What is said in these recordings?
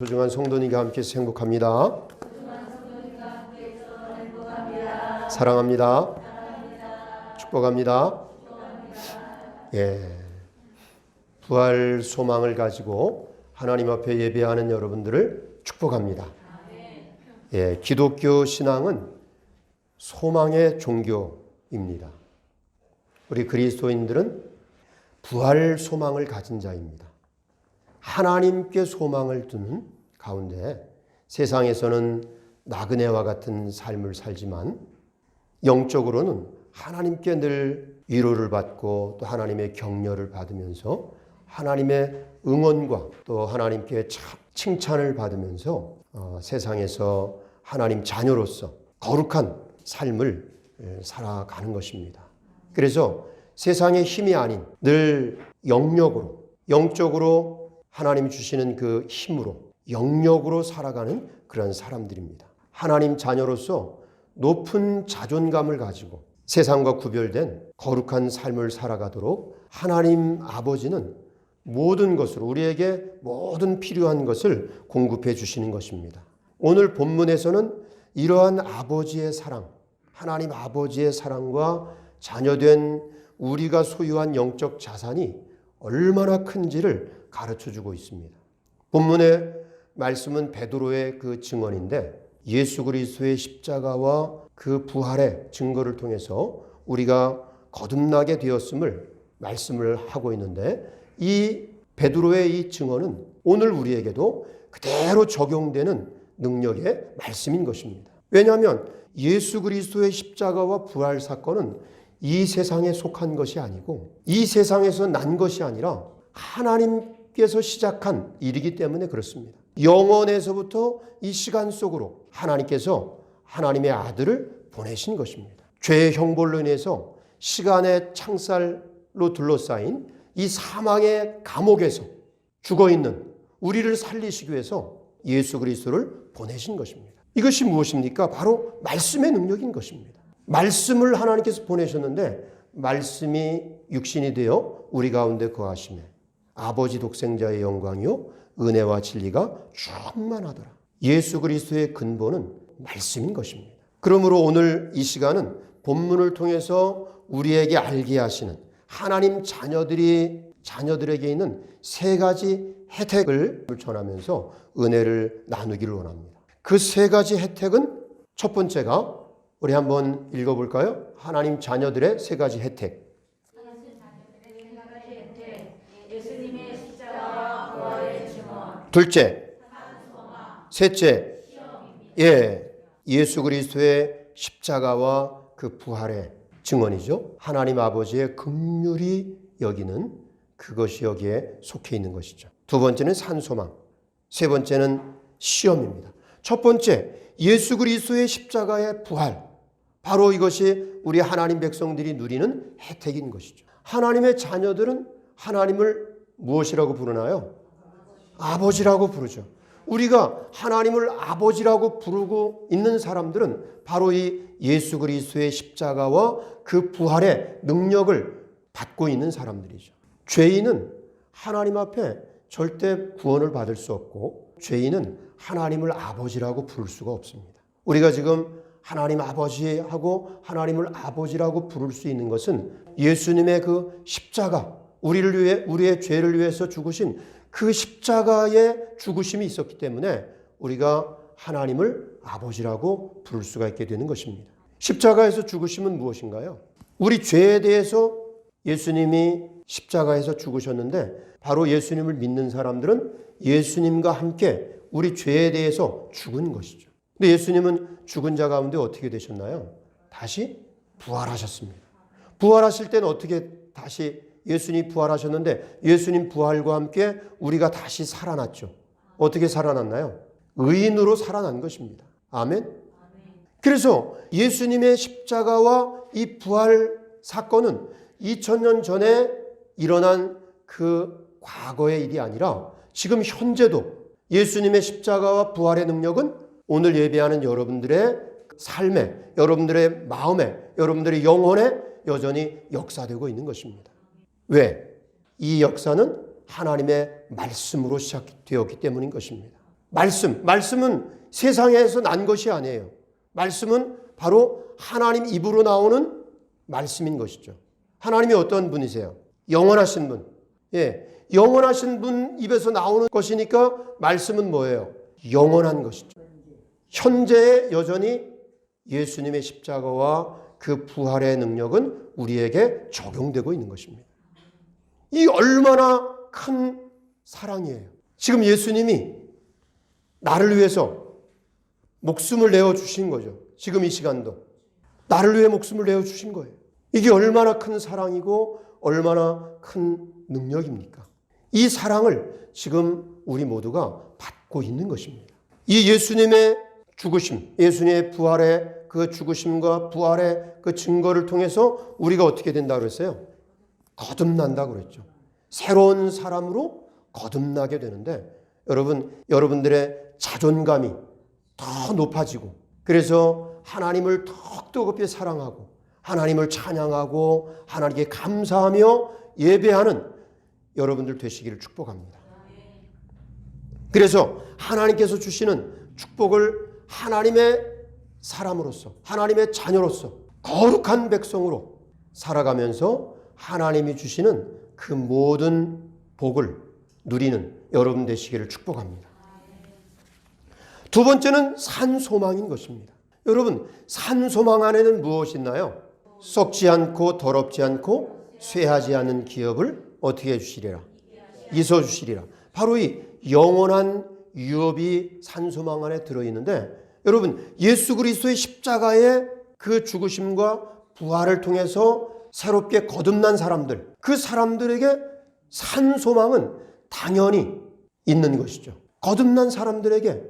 소중한 성도님과 함께해서 행복합니다. 사랑합니다. 축복합니다. 부활 소망을 가지고 하나님 앞에 예배하는 여러분들을 축복합니다. 기독교 신앙은 소망의 종교입니다. 우리 그리스도인들은 부활 소망을 가진 자입니다. 하나님께 소망을 두는 가운데 세상에서는 나그네와 같은 삶을 살지만 영적으로는 하나님께 늘 위로를 받고 또 하나님의 격려를 받으면서 하나님의 응원과 또 하나님께 칭찬을 받으면서 세상에서 하나님 자녀로서 거룩한 삶을 살아가는 것입니다. 그래서 세상의 힘이 아닌 늘 영적으로 하나님이 주시는 그 힘으로 영역으로 살아가는 그런 사람들입니다. 하나님 자녀로서 높은 자존감을 가지고 세상과 구별된 거룩한 삶을 살아가도록 하나님 아버지는 모든 것으로 우리에게 모든 필요한 것을 공급해 주시는 것입니다. 오늘 본문에서는 이러한 아버지의 사랑, 하나님 아버지의 사랑과 자녀된 우리가 소유한 영적 자산이 얼마나 큰지를 가르쳐주고 있습니다. 본문의 말씀은 베드로의 그 증언인데 예수 그리스도의 십자가와 그 부활의 증거를 통해서 우리가 거듭나게 되었음을 말씀을 하고 있는데 이 베드로의 이 증언은 오늘 우리에게도 그대로 적용되는 능력의 말씀인 것입니다. 왜냐하면 예수 그리스도의 십자가와 부활 사건은 이 세상에 속한 것이 아니고 이 세상에서 난 것이 아니라 하나님께서 시작한 일이기 때문에 그렇습니다. 영원에서부터 이 시간 속으로 하나님께서 하나님의 아들을 보내신 것입니다. 죄의 형벌로 인해서 시간의 창살로 둘러싸인 이 사망의 감옥에서 죽어있는 우리를 살리시기 위해서 예수 그리스도를 보내신 것입니다. 이것이 무엇입니까? 바로 말씀의 능력인 것입니다. 말씀을 하나님께서 보내셨는데 말씀이 육신이 되어 우리 가운데 거하시매 아버지 독생자의 영광이요 은혜와 진리가 충만하더라. 예수 그리스도의 근본은 말씀인 것입니다. 그러므로 오늘 이 시간은 본문을 통해서 우리에게 알게 하시는 하나님 자녀들에게 있는 세 가지 혜택을 전하면서 은혜를 나누기를 원합니다. 그 세 가지 혜택은 첫 번째가 우리 한번 읽어볼까요? 하나님 자녀들의 세 가지 혜택. 예수님의 십자가와 부활의 증언. 둘째, 셋째, 예수 그리스도의 십자가와 그 부활의 증언이죠. 하나님 아버지의 긍휼히 여기는 그것이 여기에 속해 있는 것이죠. 두 번째는 산소망, 세 번째는 시험입니다. 첫 번째, 예수 그리스도의 십자가의 부활. 바로 이것이 우리 하나님 백성들이 누리는 혜택인 것이죠. 하나님의 자녀들은 하나님을 무엇이라고 부르나요? 아버지라고 부르죠. 우리가 하나님을 아버지라고 부르고 있는 사람들은 바로 이 예수 그리스도의 십자가와 그 부활의 능력을 받고 있는 사람들이죠. 죄인은 하나님 앞에 절대 구원을 받을 수 없고 죄인은 하나님을 아버지라고 부를 수가 없습니다. 우리가 지금 하나님 아버지하고 하나님을 아버지라고 부를 수 있는 것은 예수님의 그 십자가, 우리를 위해 우리의 죄를 위해서 죽으신 그 십자가의 죽으심이 있었기 때문에 우리가 하나님을 아버지라고 부를 수가 있게 되는 것입니다. 십자가에서 죽으심은 무엇인가요? 우리 죄에 대해서 예수님이 십자가에서 죽으셨는데 바로 예수님을 믿는 사람들은 예수님과 함께 우리 죄에 대해서 죽은 것이죠. 근데 예수님은 죽은 자 가운데 어떻게 되셨나요? 다시 부활하셨습니다. 부활하실 때는 어떻게 다시 예수님이 부활하셨는데 예수님 부활과 함께 우리가 다시 살아났죠. 어떻게 살아났나요? 의인으로 살아난 것입니다. 아멘. 그래서 예수님의 십자가와 이 부활 사건은 2000년 전에 일어난 그 과거의 일이 아니라 지금 현재도 예수님의 십자가와 부활의 능력은 오늘 예배하는 여러분들의 삶에, 여러분들의 마음에, 여러분들의 영혼에 여전히 역사되고 있는 것입니다. 왜? 이 역사는 하나님의 말씀으로 시작되었기 때문인 것입니다. 말씀은 세상에서 난 것이 아니에요. 말씀은 바로 하나님 입으로 나오는 말씀인 것이죠. 하나님이 어떤 분이세요? 영원하신 분. 예, 영원하신 분 입에서 나오는 것이니까 말씀은 뭐예요? 영원한 것이죠. 현재 여전히 예수님의 십자가와 그 부활의 능력은 우리에게 적용되고 있는 것입니다. 이 얼마나 큰 사랑이에요. 지금 예수님이 나를 위해서 목숨을 내어주신 거죠. 지금 이 시간도 나를 위해 목숨을 내어주신 거예요. 이게 얼마나 큰 사랑이고 얼마나 큰 능력입니까? 이 사랑을 지금 우리 모두가 받고 있는 것입니다. 이 예수님의 죽으심, 예수님의 부활의 그 죽으심과 부활의 그 증거를 통해서 우리가 어떻게 된다고 그랬어요? 거듭난다고 그랬죠. 새로운 사람으로 거듭나게 되는데 여러분들의 자존감이 더 높아지고 그래서 하나님을 더욱더 높이 사랑하고 하나님을 찬양하고 하나님께 감사하며 예배하는 여러분들 되시기를 축복합니다. 그래서 하나님께서 주시는 축복을 하나님의 사람으로서 하나님의 자녀로서 거룩한 백성으로 살아가면서 하나님이 주시는 그 모든 복을 누리는 여러분 되시기를 축복합니다. 두 번째는 산소망인 것입니다. 여러분, 산소망 안에는 무엇이 있나요? 썩지 않고 더럽지 않고 쇠하지 않은 기업을 어떻게 해주시리라? 이서 주시리라. 바로 이 영원한 유업이 산소망 안에 들어있는데 여러분, 예수 그리스도의 십자가의 그 죽으심과 부활을 통해서 새롭게 거듭난 사람들, 그 사람들에게 산소망은 당연히 있는 것이죠. 거듭난 사람들에게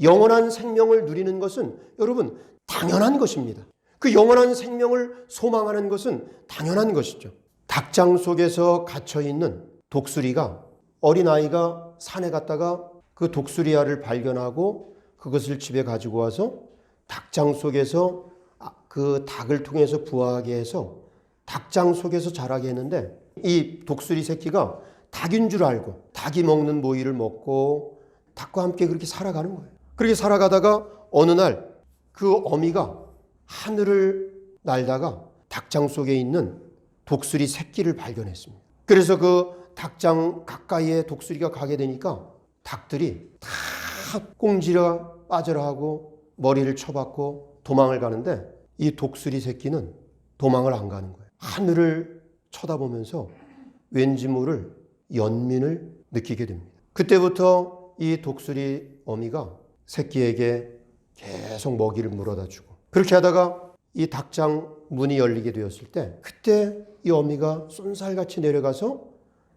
영원한 생명을 누리는 것은 여러분 당연한 것입니다. 그 영원한 생명을 소망하는 것은 당연한 것이죠. 닭장 속에서 갇혀있는 독수리가 어린아이가 산에 갔다가 그 독수리알을 발견하고 그것을 집에 가지고 와서 닭장 속에서 그 닭을 통해서 부화하게 해서 닭장 속에서 자라게 했는데 이 독수리 새끼가 닭인 줄 알고 닭이 먹는 모이를 먹고 닭과 함께 그렇게 살아가는 거예요. 그렇게 살아가다가 어느 날 그 어미가 하늘을 날다가 닭장 속에 있는 독수리 새끼를 발견했습니다. 그래서 그 닭장 가까이에 독수리가 가게 되니까 닭들이 다 꽁지라 빠져라 하고 머리를 쳐박고 도망을 가는데 이 독수리 새끼는 도망을 안 가는 거예요. 하늘을 쳐다보면서 왠지 모를 연민을 느끼게 됩니다. 그때부터 이 독수리 어미가 새끼에게 계속 먹이를 물어다 주고 그렇게 하다가 이 닭장 문이 열리게 되었을 때 그때 이 어미가 쏜살같이 내려가서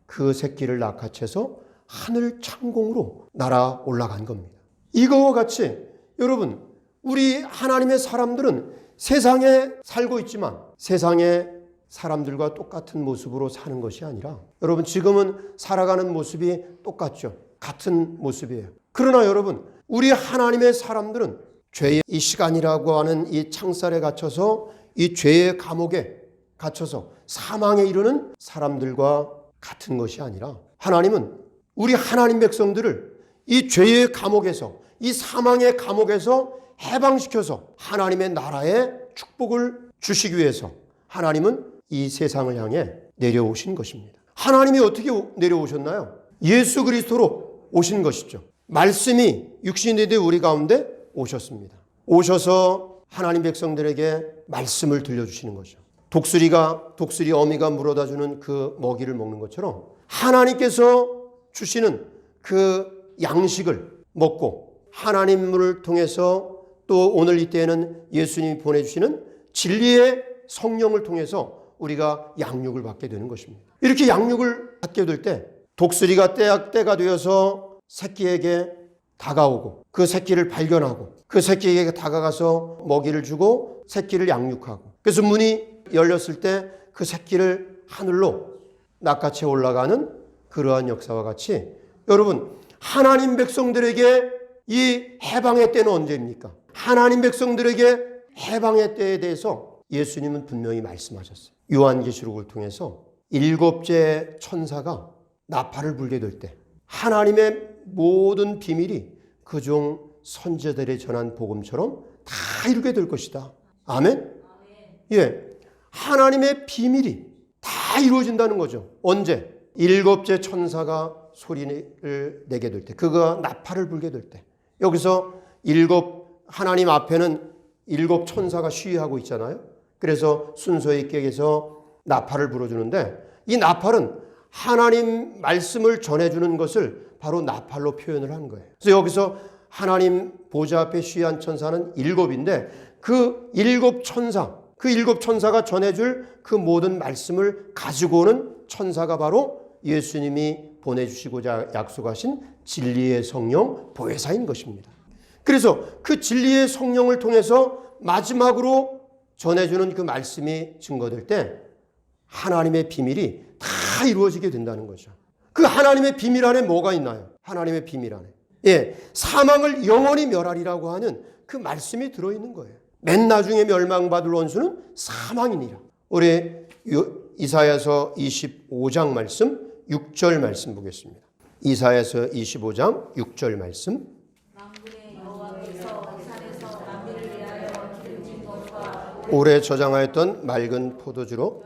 그 새끼를 낚아채서 하늘 창공으로 날아 올라간 겁니다. 이거와 같이 여러분, 우리 하나님의 사람들은 세상에 살고 있지만 세상의 사람들과 똑같은 모습으로 사는 것이 아니라 여러분 지금은 살아가는 모습이 똑같죠. 같은 모습이에요. 그러나 여러분, 우리 하나님의 사람들은 죄의 이 시간이라고 하는 이 창살에 갇혀서 이 죄의 감옥에 갇혀서 사망에 이르는 사람들과 같은 것이 아니라 하나님은 우리 하나님 백성들을 이 죄의 감옥에서 이 사망의 감옥에서 해방시켜서 하나님의 나라의 축복을 주시기 위해서 하나님은 이 세상을 향해 내려오신 것입니다. 하나님이 어떻게 내려오셨나요? 예수 그리스도로 오신 것이죠. 말씀이 육신이 되 우리 가운데 오셨습니다. 오셔서 하나님 백성들에게 말씀을 들려주시는 거죠. 독수리 어미가 물어다 주는 그 먹이를 먹는 것처럼 하나님께서 주시는 그 양식을 먹고 하나님을 통해서 또 오늘 이때에는 예수님이 보내주시는 진리의 성령을 통해서 우리가 양육을 받게 되는 것입니다. 이렇게 양육을 받게 될 때 독수리가 때가 되어서 새끼에게 다가오고 그 새끼를 발견하고 그 새끼에게 다가가서 먹이를 주고 새끼를 양육하고 그래서 문이 열렸을 때 그 새끼를 하늘로 낚아채 올라가는 그러한 역사와 같이 여러분, 하나님 백성들에게 이 해방의 때는 언제입니까? 하나님 백성들에게 해방의 때에 대해서 예수님은 분명히 말씀하셨어요. 요한계시록을 통해서 7째 천사가 나팔을 불게 될 때 하나님의 모든 비밀이 그종 선지자들이 전한 복음처럼 다 이루게 될 것이다. 아멘? 예. 하나님의 비밀이 다 이루어진다는 거죠. 언제? 일곱째 천사가 소리를 내게 될 때, 그가 나팔을 불게 될 때. 여기서 하나님 앞에는 일곱 천사가 시위하고 있잖아요. 그래서 순서 있게 해서 나팔을 불어주는데, 이 나팔은 하나님 말씀을 전해주는 것을 바로 나팔로 표현을 한 거예요. 그래서 여기서 하나님 보좌 앞에 시위한 천사는 일곱인데, 그 일곱 천사가 전해줄 그 모든 말씀을 가지고 오는 천사가 바로 예수님이 보내주시고자 약속하신 진리의 성령 보혜사인 것입니다. 그래서 그 진리의 성령을 통해서 마지막으로 전해주는 그 말씀이 증거될 때 하나님의 비밀이 다 이루어지게 된다는 거죠. 그 하나님의 비밀 안에 뭐가 있나요? 하나님의 비밀 안에. 예, 사망을 영원히 멸하리라고 하는 그 말씀이 들어있는 거예요. 맨 나중에 멸망받을 원수는 사망이니라. 우리 이사야서 25장 말씀 6절 말씀 보겠습니다. 이사야서 25장 6절 말씀. 만군의 여호와께서 산에서 만민을 위하여 기름진 것과 오래 저장하였던 맑은 포도주로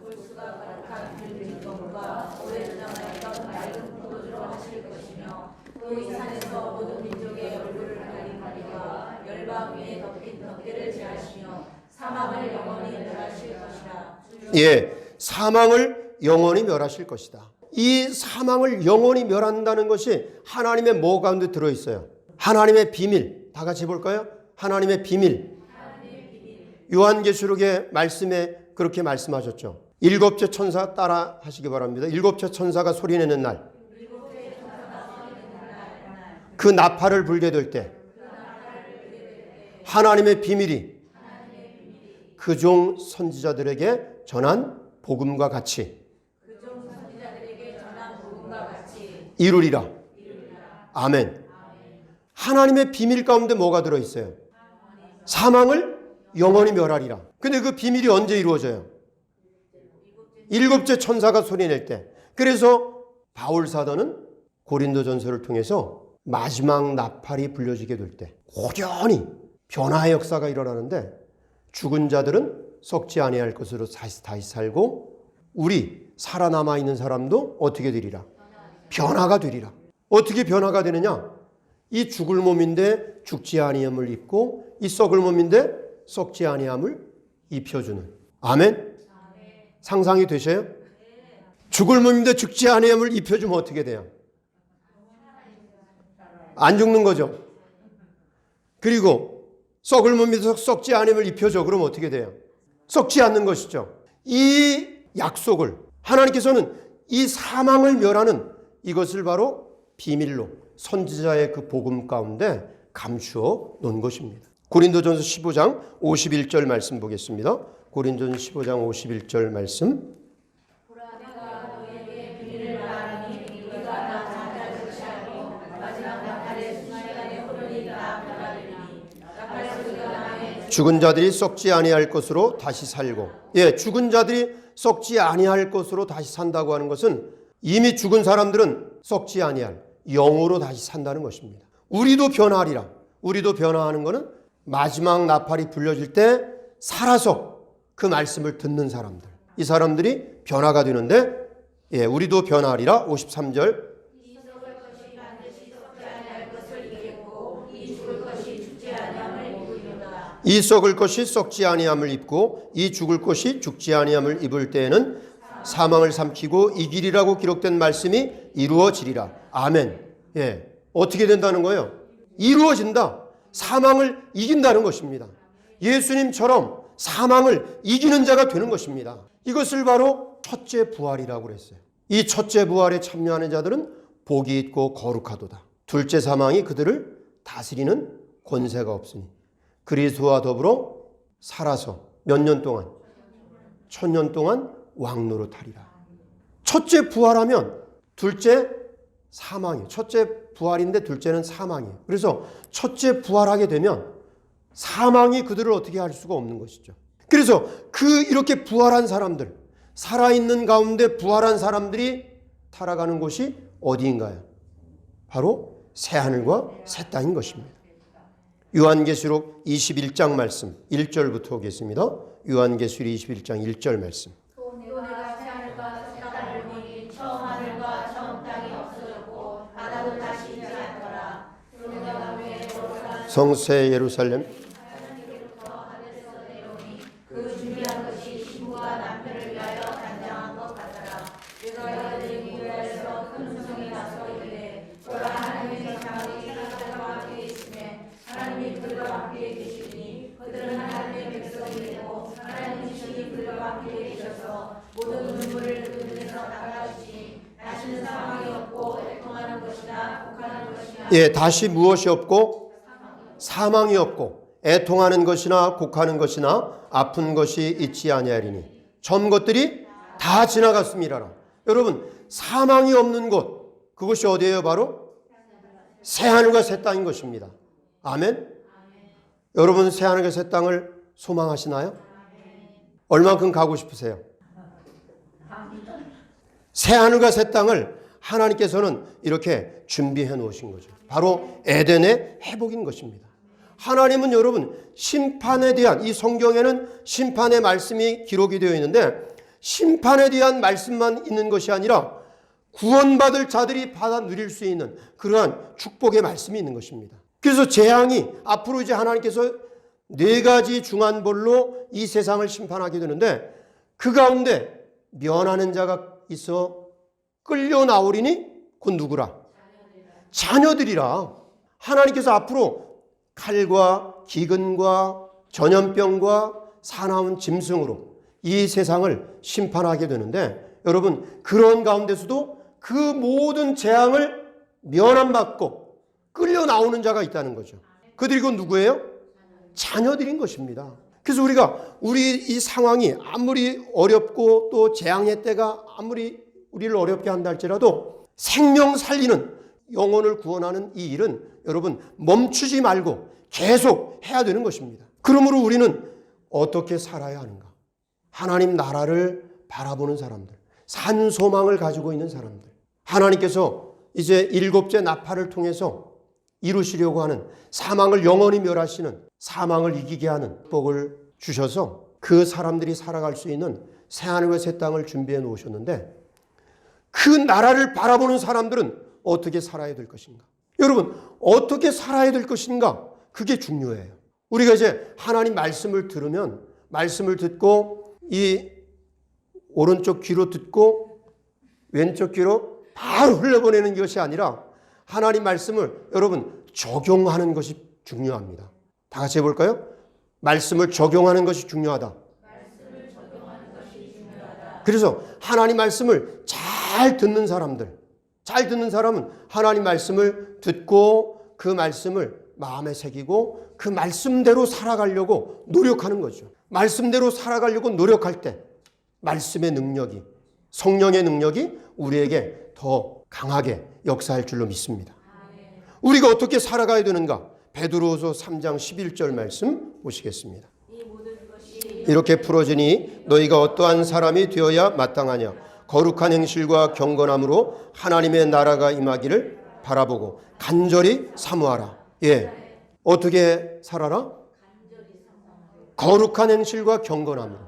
볼수가 가득한 기름진 것과 오래 저장하였던 맑은 포도주로 하실 것이며, 또 이 산에서 모든 민족의 얼굴을 가린 가리와 열방 위에 덮인 덮개를 제하시며 사망을 영원히 멸하실 것이라. 예, 사망을 영원히 멸하실 것이다. 이 사망을 영원히 멸한다는 것이 하나님의 뭐 가운데 들어있어요? 하나님의 비밀. 다 같이 볼까요? 하나님의 비밀. 요한계시록의 말씀에 그렇게 말씀하셨죠. 일곱째 천사 따라 하시기 바랍니다. 일곱째 천사가 소리내는 날, 그 나팔을 불게 될 때 하나님의 비밀이 그 종 선지자들에게 전한 복음과 같이 이루리라. 아멘. 하나님의 비밀 가운데 뭐가 들어있어요? 사망을 영원히 멸하리라. 근데 그 비밀이 언제 이루어져요? 일곱째 천사가 소리낼 때. 그래서 바울 사도는 고린도전서를 통해서 마지막 나팔이 불려지게 될 때 고연히 변화의 역사가 일어나는데, 죽은 자들은 썩지 아니할 것으로 다시 살고 우리 살아남아 있는 사람도 어떻게 되리라? 변화가 되리라. 어떻게 변화가 되느냐? 이 죽을 몸인데 죽지 아니함을 입고, 이 썩을 몸인데 썩지 아니함을 입혀주는. 아멘? 상상이 되셔요? 죽을 몸인데 죽지 아니함을 입혀주면 어떻게 돼요? 안 죽는 거죠. 그리고 썩을 몸에서 썩지 아니함을 입혀줘. 그럼 어떻게 돼요? 썩지 않는 것이죠. 이 약속을 하나님께서는 이 사망을 멸하는 이것을 바로 비밀로 선지자의 그 복음 가운데 감추어 놓은 것입니다. 고린도전서 15장 51절 말씀 보겠습니다. 고린도전서 15장 51절 말씀. 죽은 자들이 썩지 아니할 것으로 다시 살고. 예, 죽은 자들이 썩지 아니할 것으로 다시 산다고 하는 것은 이미 죽은 사람들은 썩지 아니할 영으로 다시 산다는 것입니다. 우리도 변화하리라. 우리도 변화하는 것은 마지막 나팔이 불려질 때 살아서 그 말씀을 듣는 사람들, 이 사람들이 변화가 되는데, 예, 우리도 변화하리라. 53절. 이 썩을 것이 썩지 아니함을 입고 이 죽을 것이 죽지 아니함을 입을 때에는 사망을 삼키고 이기리라고 기록된 말씀이 이루어지리라. 아멘. 예, 어떻게 된다는 거예요? 이루어진다. 사망을 이긴다는 것입니다. 예수님처럼 사망을 이기는 자가 되는 것입니다. 이것을 바로 첫째 부활이라고 그랬어요. 이 첫째 부활에 참여하는 자들은 복이 있고 거룩하도다. 둘째 사망이 그들을 다스리는 권세가 없으니 그리스도와 더불어 살아서 몇 년 동안? 1000년 동안 왕노릇하리라. 첫째 부활하면 둘째 사망이에요. 첫째 부활인데 둘째는 사망이에요. 그래서 첫째 부활하게 되면 사망이 그들을 어떻게 할 수가 없는 것이죠. 그래서 이렇게 부활한 사람들, 살아있는 가운데 부활한 사람들이 살아가는 곳이 어디인가요? 바로 새하늘과 새 땅인 것입니다. 요한계시록 21장 말씀 1절부터 보겠습니다. 요한계시록 21장 1절 말씀. 또 내가 새하늘과 새 땅을 보니 처음 하늘과 처음 땅이 없어졌고 바다도 다시 있지 않더라. 또 내가 위에 거룩한 성새 예루살렘 하나님께로부터 하늘에서 내려오니 그 준비한 것이 신부가 남편을 위하여 단장한 것 같더라. 내가 들으니 유다에서 큰 음성이 나서 이르되 보라 하나님의 장막이 사람들과 함께 있으매 하나님이 그들과 함께 계시니 그들은 하나님의 백성이 되고 하나님 주시니 그들과 함께 계셔서 모든 눈물을 그 눈에서 닦아주시니 다시는 사망이 없고 애통하는 것이나 곡하는 것이나 예, 다시 무엇이 없고 사망이 없고 애통하는 것이나 곡하는 것이나 아픈 것이 있지 아니하리니 전 것들이 다 지나갔음이라라. 여러분, 사망이 없는 곳, 그것이 어디예요? 바로 새하늘과 새 땅인 것입니다. 아멘. 여러분, 새하늘과 새 땅을 소망하시나요? 얼만큼 가고 싶으세요? 새하늘과 새 땅을 하나님께서는 이렇게 준비해 놓으신 거죠. 바로 에덴의 회복인 것입니다. 하나님은 여러분 심판에 대한, 이 성경에는 심판의 말씀이 기록이 되어 있는데 심판에 대한 말씀만 있는 것이 아니라 구원받을 자들이 받아 누릴 수 있는 그러한 축복의 말씀이 있는 것입니다. 그래서 재앙이 앞으로 이제 하나님께서 4가지 중한 벌로 이 세상을 심판하게 되는데 그 가운데 면하는 자가 있어 끌려 나오리니 곧 누구라? 자녀들이라. 하나님께서 앞으로 칼과 기근과 전염병과 사나운 짐승으로 이 세상을 심판하게 되는데 여러분, 그런 가운데서도 그 모든 재앙을 면함받고 끌려 나오는 자가 있다는 거죠. 그들이 곧 누구예요? 자녀들인 것입니다. 그래서 우리 이 상황이 아무리 어렵고 또 재앙의 때가 아무리 우리를 어렵게 한다 할지라도 생명 살리는, 영혼을 구원하는 이 일은 여러분 멈추지 말고 계속 해야 되는 것입니다. 그러므로 우리는 어떻게 살아야 하는가? 하나님 나라를 바라보는 사람들, 산 소망을 가지고 있는 사람들, 하나님께서 이제 7째 나팔을 통해서 이루시려고 하는, 사망을 영원히 멸하시는, 사망을 이기게 하는 복을 주셔서 그 사람들이 살아갈 수 있는 새하늘과 새 땅을 준비해 놓으셨는데 그 나라를 바라보는 사람들은 어떻게 살아야 될 것인가? 여러분, 어떻게 살아야 될 것인가? 그게 중요해요. 우리가 이제 하나님 말씀을 들으면, 말씀을 듣고 이 오른쪽 귀로 듣고 왼쪽 귀로 바로 흘려보내는 것이 아니라 하나님 말씀을 여러분 적용하는 것이 중요합니다. 다 같이 해볼까요? 말씀을 적용하는 것이 중요하다. 그래서 하나님 말씀을 잘 듣는 사람들, 잘 듣는 사람은 하나님 말씀을 듣고 그 말씀을 마음에 새기고 그 말씀대로 살아가려고 노력하는 거죠. 말씀대로 살아가려고 노력할 때 말씀의 능력이, 성령의 능력이 우리에게 더 강하게 역사할 줄로 믿습니다. 우리가 어떻게 살아가야 되는가? 베드로후서 3장 11절 말씀 보시겠습니다. 이렇게 풀어지니 너희가 어떠한 사람이 되어야 마땅하냐? 거룩한 행실과 경건함으로 하나님의 나라가 임하기를 바라보고 간절히 사모하라. 예, 어떻게 살아라? 거룩한 행실과 경건함으로.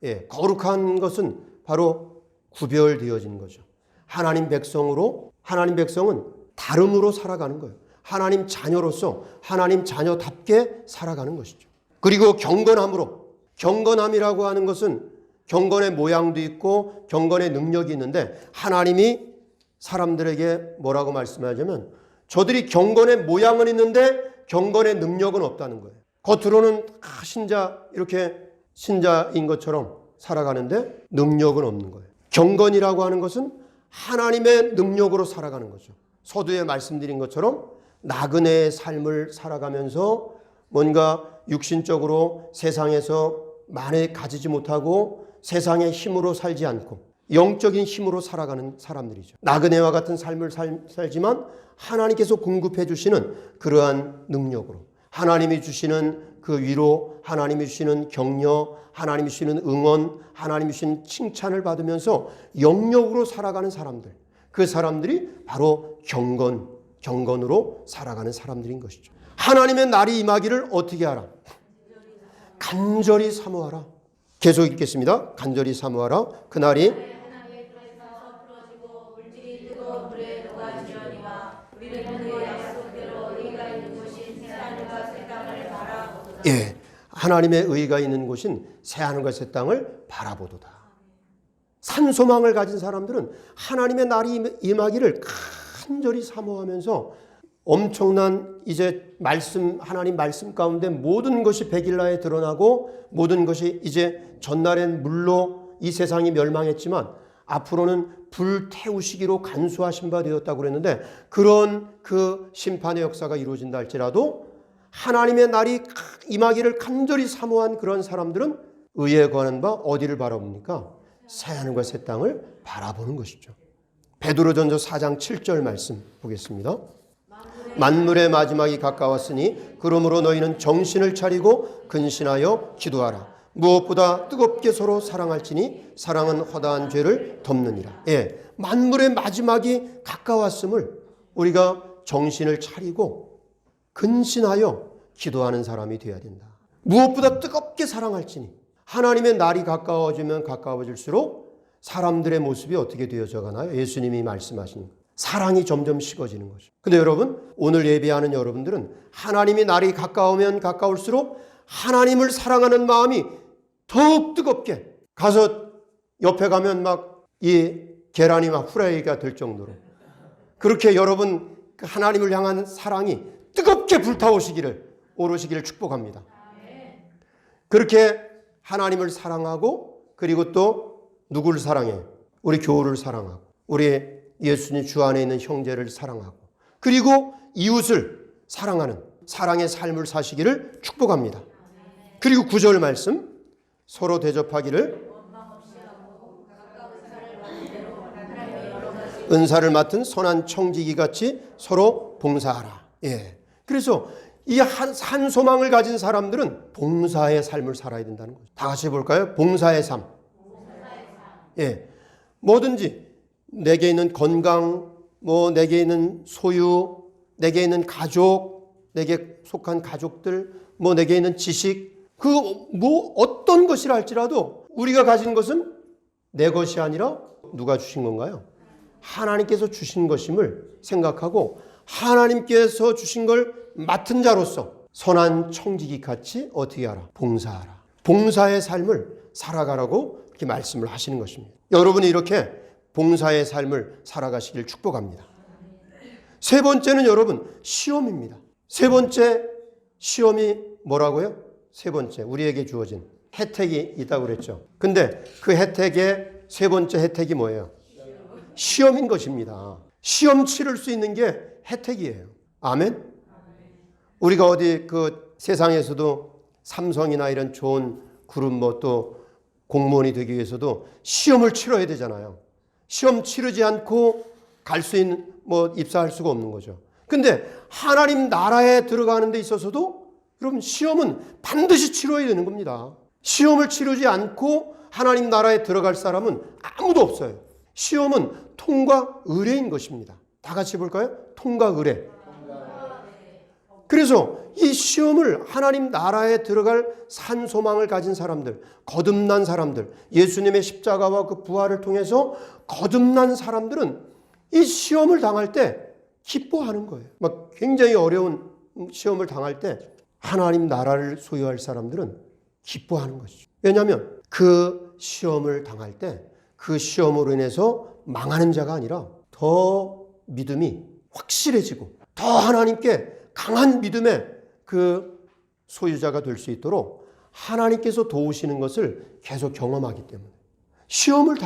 예, 거룩한 것은 바로 구별되어진 거죠. 하나님 백성으로, 하나님 백성은 다름으로 살아가는 거예요. 하나님 자녀로서 하나님 자녀답게 살아가는 것이죠. 그리고 경건함으로, 경건함이라고 하는 것은 경건의 모양도 있고 경건의 능력이 있는데 하나님이 사람들에게 뭐라고 말씀하냐면 저들이 경건의 모양은 있는데 경건의 능력은 없다는 거예요. 겉으로는 신자, 이렇게 신자인 것처럼 살아가는데 능력은 없는 거예요. 경건이라고 하는 것은 하나님의 능력으로 살아가는 거죠. 서두에 말씀드린 것처럼 나그네의 삶을 살아가면서 뭔가 육신적으로 세상에서 많이 가지지 못하고 세상의 힘으로 살지 않고 영적인 힘으로 살아가는 사람들이죠. 나그네와 같은 삶을 살지만 하나님께서 공급해 주시는 그러한 능력으로, 하나님이 주시는 그 위로, 하나님이 주시는 격려, 하나님이 주시는 응원, 하나님이 주시는 칭찬을 받으면서 영역으로 살아가는 사람들, 그 사람들이 바로 경건, 경건으로 살아가는 사람들인 것이죠. 하나님의 날이 임하기를 어떻게 하라? 간절히 사모하라. 계속 읽겠습니다. 간절히 사모하라. 그날이 예, 하나님의 의가 있는 곳인 새하늘과 새 땅을 바라보도다. 산소망을 가진 사람들은 하나님의 날이 임하기를 간절히 사모하면서 엄청난 이제 하나님 말씀 가운데 모든 것이 백일나에 드러나고 모든 것이 이제 전날엔 물로 이 세상이 멸망했지만 앞으로는 불태우시기로 간수하신 바 되었다고 그랬는데 그런 그 심판의 역사가 이루어진다 할지라도 하나님의 날이 임하기를 간절히 사모한 그런 사람들은 의에 관한 바 어디를 바라봅니까? 새하늘과 새 땅을 바라보는 것이죠. 베드로전서 4장 7절 말씀 보겠습니다. 만물의 마지막이 가까웠으니 그러므로 너희는 정신을 차리고 근신하여 기도하라. 무엇보다 뜨겁게 서로 사랑할지니 사랑은 허다한 죄를 덮느니라. 예, 만물의 마지막이 가까웠음을 우리가 정신을 차리고 근신하여 기도하는 사람이 되어야 된다. 무엇보다 뜨겁게 사랑할지니 하나님의 날이 가까워지면 가까워질수록 사람들의 모습이 어떻게 되어져 가나요? 예수님이 말씀하신 것. 사랑이 점점 식어지는 거죠. 근데 여러분, 오늘 예배하는 여러분들은 하나님의 날이 가까우면 가까울수록 하나님을 사랑하는 마음이 더욱 뜨겁게 가서 옆에 가면 막 이 계란이 막 후라이가 될 정도로 그렇게 여러분 하나님을 향한 사랑이 뜨겁게 오르시기를 축복합니다. 그렇게 하나님을 사랑하고 그리고 또 누구를 사랑해? 우리 교우를 사랑하고 우리 예수님 주 안에 있는 형제를 사랑하고 그리고 이웃을 사랑하는 사랑의 삶을 사시기를 축복합니다. 그리고 9절 말씀 서로 대접하기를 은사를 맡은 선한 청지기 같이 서로 봉사하라. 예. 그래서 이 한 소망을 가진 사람들은 봉사의 삶을 살아야 된다는 거죠. 다 같이 볼까요? 봉사의 삶. 예. 뭐든지 내게 있는 건강, 내게 있는 소유, 내게 있는 가족, 내게 속한 가족들, 내게 있는 지식, 어떤 것이라 할지라도 우리가 가진 것은 내 것이 아니라 누가 주신 건가요? 하나님께서 주신 것임을 생각하고 하나님께서 주신 걸 맡은 자로서 선한 청지기 같이 어떻게 하라? 봉사하라. 봉사의 삶을 살아가라고 이렇게 말씀을 하시는 것입니다. 여러분이 이렇게 봉사의 삶을 살아가시길 축복합니다. 세 번째는 여러분 시험입니다. 세 번째 시험이 뭐라고요? 세 번째 우리에게 주어진 혜택이 있다고 그랬죠. 근데 그 혜택의 세 번째 혜택이 뭐예요? 시험인 것입니다. 시험 치를 수 있는 게 혜택이에요. 아멘? 우리가 어디 그 세상에서도 삼성이나 이런 좋은 그룹 또 공무원이 되기 위해서도 시험을 치러야 되잖아요. 시험 치르지 않고 갈 수 있는 입사할 수가 없는 거죠. 근데 하나님 나라에 들어가는 데 있어서도 여러분 시험은 반드시 치러야 되는 겁니다. 시험을 치르지 않고 하나님 나라에 들어갈 사람은 아무도 없어요. 시험은 통과 의례인 것입니다. 다 같이 볼까요? 통과 의례. 그래서 이 시험을 하나님 나라에 들어갈 산 소망을 가진 사람들, 거듭난 사람들, 예수님의 십자가와 그 부활을 통해서 거듭난 사람들은 이 시험을 당할 때 기뻐하는 거예요. 굉장히 어려운 시험을 당할 때 하나님 나라를 소유할 사람들은 기뻐하는 것이죠. 왜냐하면 그 시험을 당할 때 그 시험으로 인해서 망하는 자가 아니라 더 믿음이 확실해지고 더 하나님께 강한 믿음의 그 소유자가 될 수 있도록 하나님께서 도우시는 것을 계속 경험하기 때문에 시험을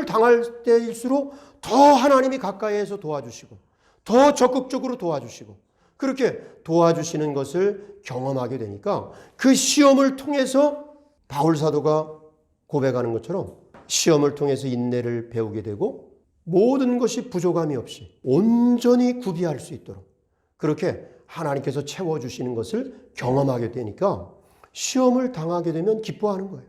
당할 때일수록 더 하나님이 가까이에서 도와주시고 더 적극적으로 도와주시고 그렇게 도와주시는 것을 경험하게 되니까 그 시험을 통해서 바울 사도가 고백하는 것처럼 시험을 통해서 인내를 배우게 되고 모든 것이 부족함이 없이 온전히 구비할 수 있도록 그렇게 하나님께서 채워주시는 것을 경험하게 되니까 시험을 당하게 되면 기뻐하는 거예요.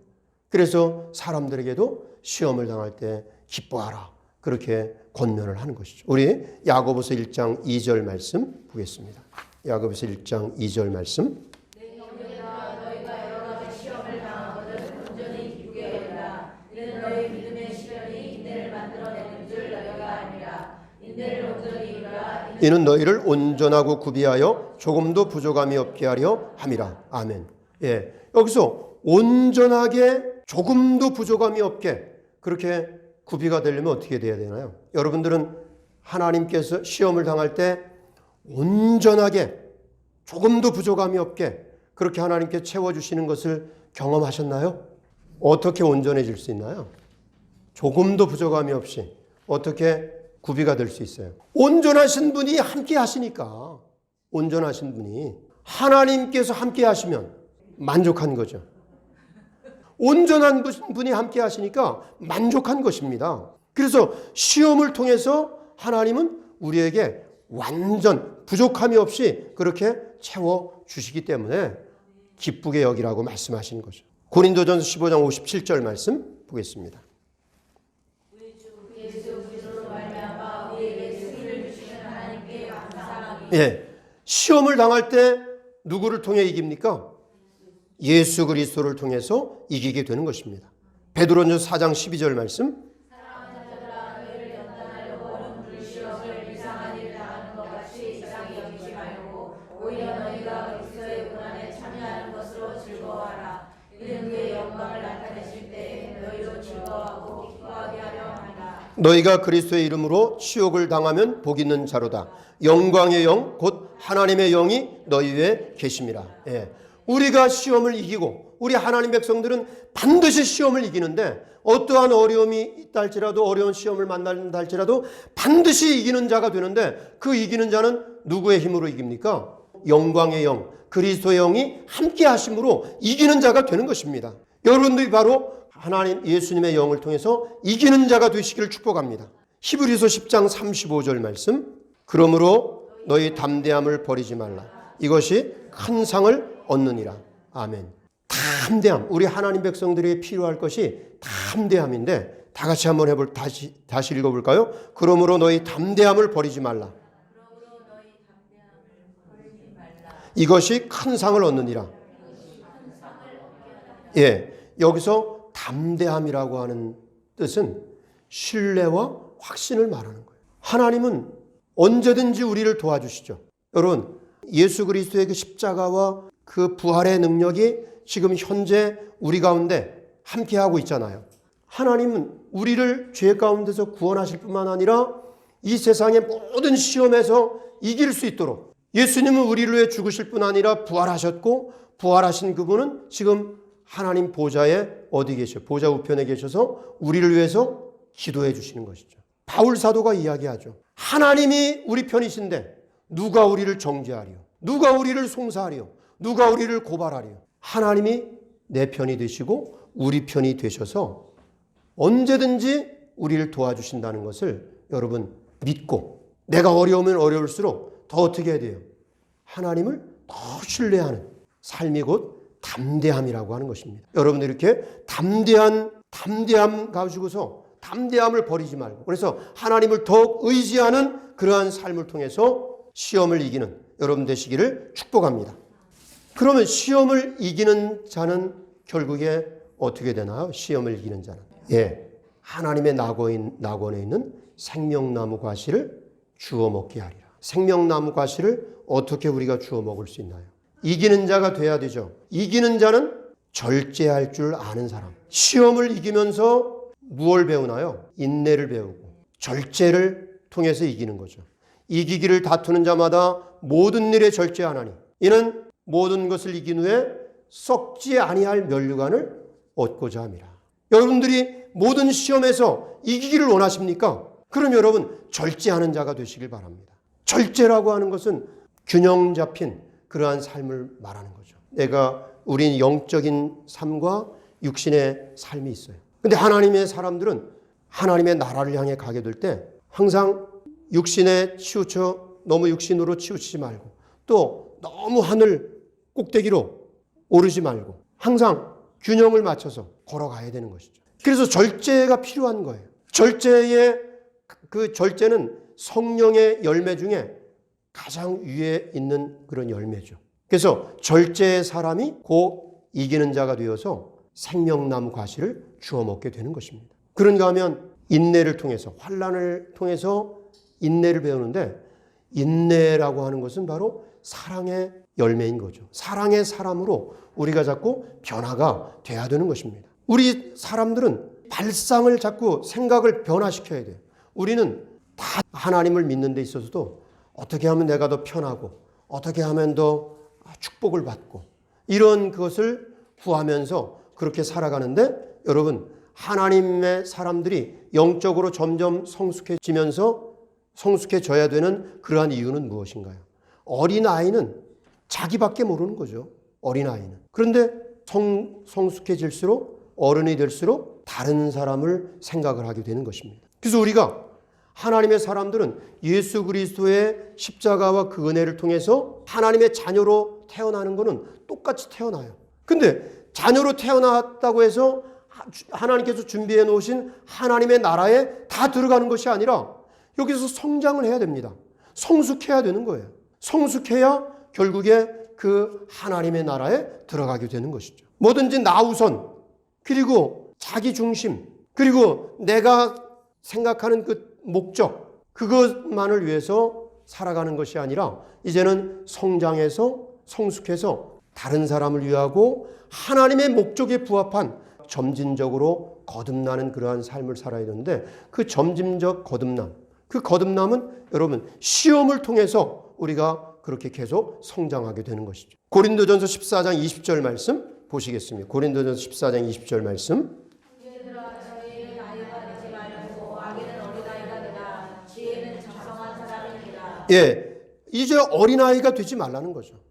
그래서 사람들에게도 시험을 당할 때 기뻐하라 그렇게 권면을 하는 것이죠. 우리 야고보서 1장 2절 말씀 보겠습니다. 야고보서 1장 2절 말씀. 이는 너희를 온전하고 구비하여 조금도 부족함이 없게 하려 함이라. 아멘. 예, 여기서 온전하게 조금도 부족함이 없게 그렇게 구비가 되려면 어떻게 돼야 되나요? 여러분들은 하나님께서 시험을 당할 때 온전하게 조금도 부족함이 없게 그렇게 하나님께 채워주시는 것을 경험하셨나요? 어떻게 온전해질 수 있나요? 조금도 부족함이 없이 어떻게 구비가 될 수 있어요? 온전하신 분이 함께 하시니까. 온전하신 분이 하나님께서 함께 하시면 만족한 거죠. 온전한 분이 함께 하시니까 만족한 것입니다. 그래서 시험을 통해서 하나님은 우리에게 완전 부족함이 없이 그렇게 채워주시기 때문에 기쁘게 여기라고 말씀하신 거죠. 고린도전서 15장 57절 말씀 보겠습니다. 예, 시험을 당할 때 누구를 통해 이깁니까? 예수 그리스도를 통해서 이기게 되는 것입니다. 베드로전서 4장 12절 말씀. 너희가 그리스도의 이름으로 치욕을 당하면 복 있는 자로다. 영광의 영 곧 하나님의 영이 너희 위에 계심이라. 예. 우리가 시험을 이기고 우리 하나님 백성들은 반드시 시험을 이기는데 어떠한 어려움이 있다 할지라도 어려운 시험을 만난다 할지라도 반드시 이기는 자가 되는데 그 이기는 자는 누구의 힘으로 이깁니까? 영광의 영, 그리스도의 영이 함께 하심으로 이기는 자가 되는 것입니다. 여러분들이 바로 하나님 예수님의 영을 통해서 이기는 자가 되시기를 축복합니다. 히브리서 10장 35절 말씀. 그러므로 너희 담대함을 버리지 말라. 이것이 큰 상을 얻느니라. 아멘. 담대함. 우리 하나님 백성들이 필요할 것이 담대함인데 다 같이 한번 다시 읽어볼까요? 그러므로 너희 담대함을 버리지 말라. 이것이 큰 상을 얻느니라. 예, 여기서 담대함이라고 하는 뜻은 신뢰와 확신을 말하는 거예요. 하나님은 언제든지 우리를 도와주시죠. 여러분, 예수 그리스도의 그 십자가와 그 부활의 능력이 지금 현재 우리 가운데 함께하고 있잖아요. 하나님은 우리를 죄 가운데서 구원하실 뿐만 아니라 이 세상의 모든 시험에서 이길 수 있도록 예수님은 우리를 위해 죽으실 뿐 아니라 부활하셨고 부활하신 그분은 지금 하나님 보좌에 어디 계셔? 보좌 우편에 계셔서 우리를 위해서 기도해 주시는 것이죠. 바울 사도가 이야기하죠. 하나님이 우리 편이신데 누가 우리를 정죄하리요? 누가 우리를 송사하리요? 누가 우리를 고발하리요? 하나님이 내 편이 되시고 우리 편이 되셔서 언제든지 우리를 도와주신다는 것을 여러분 믿고 내가 어려우면 어려울수록 더 어떻게 해야 돼요? 하나님을 더 신뢰하는 삶이 곧 담대함이라고 하는 것입니다. 여러분들 이렇게 담대함 가지고서 담대함을 버리지 말고 그래서 하나님을 더욱 의지하는 그러한 삶을 통해서 시험을 이기는 여러분 되시기를 축복합니다. 그러면 시험을 이기는 자는 결국에 어떻게 되나요? 시험을 이기는 자는 하나님의 낙원에 있는 생명나무 과실을 주워 먹게 하리라. 생명나무 과실을 어떻게 우리가 주워 먹을 수 있나요? 이기는 자가 돼야 되죠. 이기는 자는 절제할 줄 아는 사람. 시험을 이기면서 무엇을 배우나요? 인내를 배우고 절제를 통해서 이기는 거죠. 이기기를 다투는 자마다 모든 일에 절제하나니 이는 모든 것을 이긴 후에 썩지 아니할 면류관을 얻고자 함이라. 여러분들이 모든 시험에서 이기기를 원하십니까? 그럼 여러분 절제하는 자가 되시길 바랍니다. 절제라고 하는 것은 균형 잡힌 그러한 삶을 말하는 거죠. 우린 영적인 삶과 육신의 삶이 있어요. 근데 하나님의 사람들은 하나님의 나라를 향해 가게 될 때 항상 육신에 치우쳐 너무 육신으로 치우치지 말고 또 너무 하늘 꼭대기로 오르지 말고 항상 균형을 맞춰서 걸어가야 되는 것이죠. 그래서 절제가 필요한 거예요. 절제의 그 절제는 성령의 열매 중에 가장 위에 있는 그런 열매죠. 그래서 절제의 사람이 곧 이기는 자가 되어서 생명나무 과실을 주워 먹게 되는 것입니다. 그런가 하면 인내를 통해서, 환난을 통해서 인내를 배우는데, 인내라고 하는 것은 바로 사랑의 열매인 거죠. 사랑의 사람으로 우리가 자꾸 변화가 돼야 되는 것입니다. 우리 사람들은 발상을 자꾸 생각을 변화시켜야 돼요. 우리는 다 하나님을 믿는 데 있어서도 어떻게 하면 내가 더 편하고 어떻게 하면 더 축복을 받고 이런 것을 구하면서 그렇게 살아가는데, 여러분, 하나님의 사람들이 영적으로 점점 성숙해져야 되는 그러한 이유는 무엇인가요? 어린아이는 자기밖에 모르는 거죠. 어린아이는. 그런데 성숙해질수록, 어른이 될수록 다른 사람을 생각을 하게 되는 것입니다. 그래서 우리가, 하나님의 사람들은 예수 그리스도의 십자가와 그 은혜를 통해서 하나님의 자녀로 태어나는 것은 똑같이 태어나요. 근데 자녀로 태어났다고 해서 하나님께서 준비해 놓으신 하나님의 나라에 다 들어가는 것이 아니라 여기서 성장을 해야 됩니다. 성숙해야 되는 거예요. 성숙해야 결국에 그 하나님의 나라에 들어가게 되는 것이죠. 뭐든지 나 우선, 그리고 자기 중심, 그리고 내가 생각하는 그 목적, 그것만을 위해서 살아가는 것이 아니라 이제는 성장해서 성숙해서 다른 사람을 위하고 하나님의 목적에 부합한 점진적으로 거듭나는 그러한 삶을 살아야 되는데, 그 점진적 거듭남, 그 거듭남은 여러분 시험을 통해서 우리가 그렇게 계속 성장하게 되는 것이죠. 고린도전서 14장 20절 말씀 보시겠습니다. 고린도전서 14장 20절 말씀. 형제들아, 저희는 아이가 되지 말고 아기는 어린아이가 되라. 지혜는 장성한 사람이니라. 예, 이제 어린아이가 되지 말라는 거죠.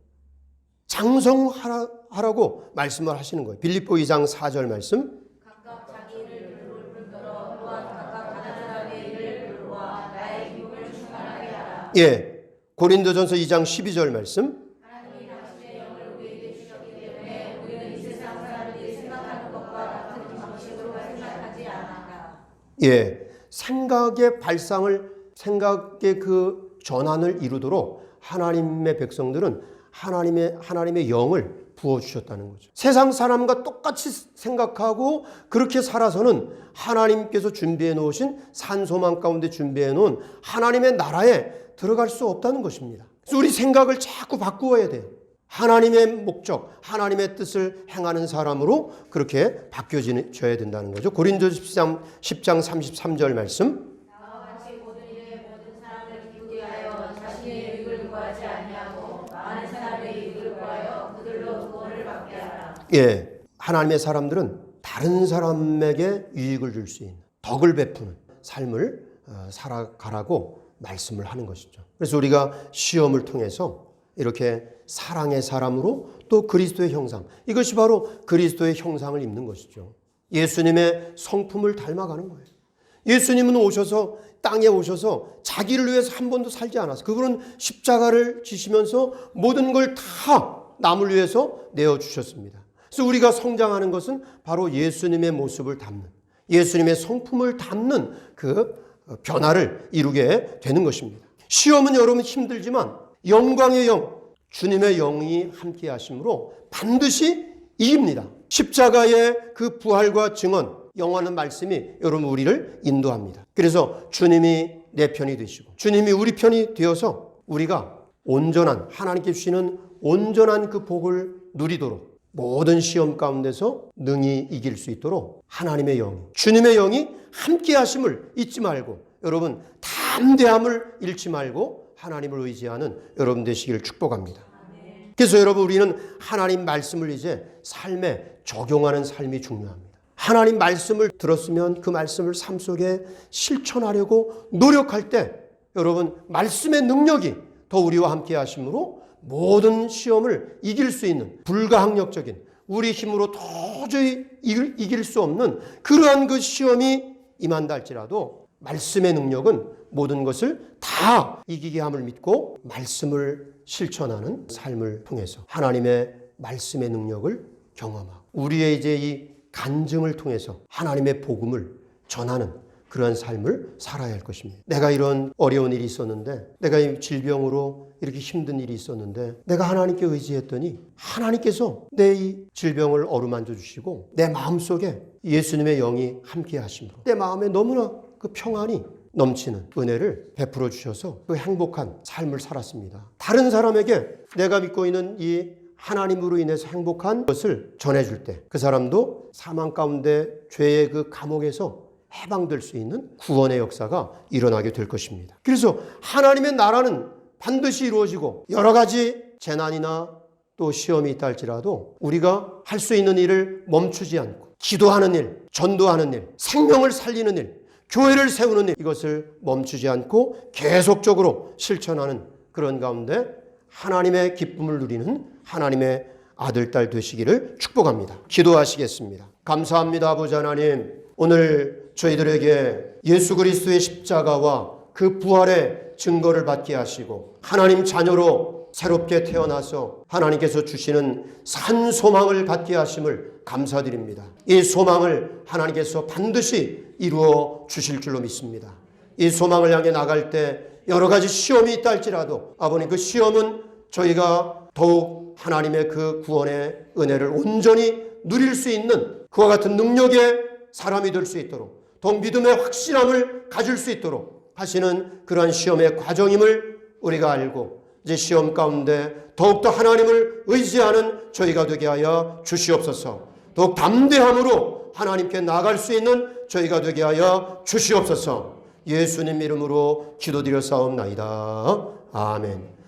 장성하라고 말씀을 하시는 거예요. 빌립보 2장 4절 말씀. 각각 자기 일을 물들어 또한 각각 다른 사람의 일을 물어와 나의 기쁨을 충만하게 하라. 예, 고린도전서 2장 12절 말씀. 하나님이 당신의 영을 우리에게 주셨기 때문에 우리는 이 세상 사람들이 생각하는 것과 같은 방식으로 생각하지 않았다. 예, 생각의 발상을, 생각의 그 전환을 이루도록 하나님의 백성들은 하나님의 영을 부어주셨다는 거죠. 세상 사람과 똑같이 생각하고 그렇게 살아서는 하나님께서 준비해 놓으신, 산소망 가운데 준비해 놓은 하나님의 나라에 들어갈 수 없다는 것입니다. 그래서 우리 생각을 자꾸 바꾸어야 돼요. 하나님의 목적, 하나님의 뜻을 행하는 사람으로 그렇게 바뀌어져야 된다는 거죠. 고린도서 10장 33절 말씀. 나와 같이 모든 일에 모든 사람을 기쁘게 하여 자신의 유익을 구하지 아니하고 많은 사람의 유익을 구하여 그들로 구원을 받게 하라. 예, 하나님의 사람들은 다른 사람에게 유익을 줄 수 있는, 덕을 베푸는 삶을 살아가라고 말씀을 하는 것이죠. 그래서 우리가 시험을 통해서 이렇게 사랑의 사람으로 또 그리스도의 형상, 이것이 바로 그리스도의 형상을 입는 것이죠. 예수님의 성품을 닮아가는 거예요. 예수님은 오셔서, 땅에 오셔서 자기를 위해서 한 번도 살지 않았어요. 그분은 십자가를 지시면서 모든 걸 다 남을 위해서 내어주셨습니다. 그래서 우리가 성장하는 것은 바로 예수님의 모습을 담는, 예수님의 성품을 담는 그 변화를 이루게 되는 것입니다. 시험은 여러분 힘들지만 영광의 영, 주님의 영이 함께 하심으로 반드시 이깁니다. 십자가의 그 부활과 증언, 영원한 말씀이 여러분 우리를 인도합니다. 그래서 주님이 내 편이 되시고 주님이 우리 편이 되어서 우리가 온전한, 하나님께 주시는 온전한 그 복을 누리도록, 모든 시험 가운데서 능히 이길 수 있도록 하나님의 영이, 주님의 영이 함께 하심을 잊지 말고, 여러분 담대함을 잃지 말고 하나님을 의지하는 여러분 되시기를 축복합니다. 그래서 여러분, 우리는 하나님 말씀을 이제 삶에 적용하는 삶이 중요합니다. 하나님 말씀을 들었으면 그 말씀을 삶 속에 실천하려고 노력할 때 여러분 말씀의 능력이 더 우리와 함께 하심으로 모든 시험을 이길 수 있는, 불가항력적인, 우리 힘으로 도저히 이길 수 없는 그러한 그 시험이 임한다 할지라도 말씀의 능력은 모든 것을 다 이기게 함을 믿고 말씀을 실천하는 삶을 통해서 하나님의 말씀의 능력을 경험하고 우리의 이제 이 간증을 통해서 하나님의 복음을 전하는 그런 삶을 살아야 할 것입니다. 내가 이런 어려운 일이 있었는데, 내가 이 질병으로 이렇게 힘든 일이 있었는데, 내가 하나님께 의지했더니 하나님께서 내 이 질병을 어루만져 주시고 내 마음속에 예수님의 영이 함께 하심으로 내 마음에 너무나 그 평안이 넘치는 은혜를 베풀어 주셔서 그 행복한 삶을 살았습니다. 다른 사람에게 내가 믿고 있는 이 하나님으로 인해서 행복한 것을 전해줄 때 그 사람도 사망 가운데 죄의 그 감옥에서 해방될 수 있는 구원의 역사가 일어나게 될 것입니다. 그래서 하나님의 나라는 반드시 이루어지고 여러 가지 재난이나 또 시험이 있다 할지라도 우리가 할 수 있는 일을 멈추지 않고 기도하는 일, 전도하는 일, 생명을 살리는 일, 교회를 세우는 일, 이것을 멈추지 않고 계속적으로 실천하는 그런 가운데 하나님의 기쁨을 누리는 하나님의 아들, 딸 되시기를 축복합니다. 기도하시겠습니다. 감사합니다. 아버지 하나님, 오늘 저희들에게 예수 그리스도의 십자가와 그 부활의 증거를 받게 하시고 하나님 자녀로 새롭게 태어나서 하나님께서 주시는 산 소망을 갖게 하심을 감사드립니다. 이 소망을 하나님께서 반드시 이루어 주실 줄로 믿습니다. 이 소망을 향해 나갈 때 여러 가지 시험이 있다 할지라도 아버님, 그 시험은 저희가 더욱 하나님의 그 구원의 은혜를 온전히 누릴 수 있는 그와 같은 능력의 사람이 될 수 있도록, 더욱 믿음의 확실함을 가질 수 있도록 하시는 그러한 시험의 과정임을 우리가 알고 이제 시험 가운데 더욱더 하나님을 의지하는 저희가 되게 하여 주시옵소서. 더욱 담대함으로 하나님께 나아갈 수 있는 저희가 되게 하여 주시옵소서. 예수님 이름으로 기도드려 싸움나이다. 아멘.